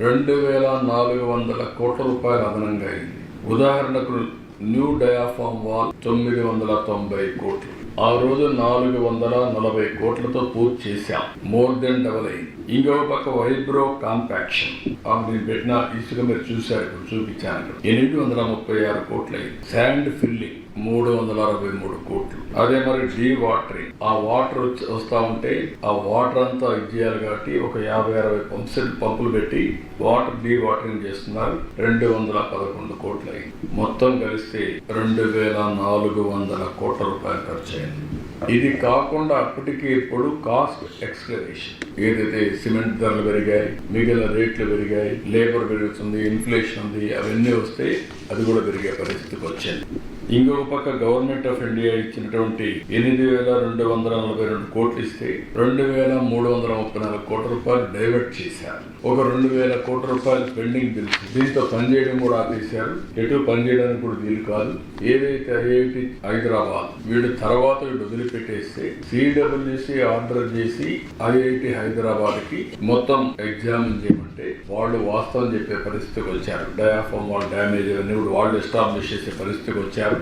2400 కోట్ల రూపాయలు అదనంగా అయింది. ఉదాహరణకు న్యూ డయాఫామ్ వాల్ 990 కోట్లు. ఆ రోజు 440 కోట్లతో పూర్తి చేశాం. మోర్ దెన్ డబల్ అయింది. ఇంకో పక్క వైబ్రో కాంపాక్షన్ నేను పెట్టిన ఇసుక మీరు చూశారు, చూపించాను. 836 కోట్లు అయింది. శాండ్ ఫిల్లింగ్ 363 కోట్లు. అదే మరి డీ వాటరింగ్, ఆ వాటర్ వస్తా ఉంటే ఆ వాటర్ అంతా ఇచ్చేయాలి కాబట్టి ఒక 50-60 పంపులు పెట్టి వాటర్ డీ వాటరింగ్ చేస్తున్నారు. 211 కోట్లు అయింది. మొత్తం కలిస్తే 2400 కోట్ల రూపాయలు ఖర్చు అయింది. ఇది కాకుండా అప్పటికి ఇప్పుడు కాస్ట్ ఎక్స్కలేషన్, ఏదైతే సిమెంట్ ధరలు పెరిగాయి, మిగిలిన రేట్లు పెరిగాయి, లేబర్ పెరుగుతుంది, ఇన్ఫ్లేషన్ ఉంది, అవన్నీ వస్తే అది కూడా పెరిగే పరిస్థితికి వచ్చింది. ఇంకొక పక్క గవర్నమెంట్ ఆఫ్ ఇండియా ఇచ్చినటువంటి 8242 కోట్లు ఇస్తే 2334 కోట్ల రూపాయలు డైవర్ట్ చేశారు. ఒక 2000 కోట్ల రూపాయలు పెండింగ్ బిల్స్, దీంతో పనిచేయడం కూడా ఆపేశారు. ఎటు పనిచేయడానికి కూడా వీలు కాదు. ఏదైతే ఐఐటి హైదరాబాద్ వీడు తర్వాత వీడు వదిలిపెట్టేస్తే సిడబ్ల్యూసి ఆర్డర్ చేసి ఐఐటి హైదరాబాద్ కి మొత్తం ఎగ్జామిన్ చేయమంటే వాళ్ళు వాస్తవం చెప్పే పరిస్థితికి వచ్చారు. డయాఫామ్ వాల్ డ్యామేజ్ అని వాళ్ళు ఎస్టాబ్లిష్ చేసే పరిస్థితికి వచ్చారు.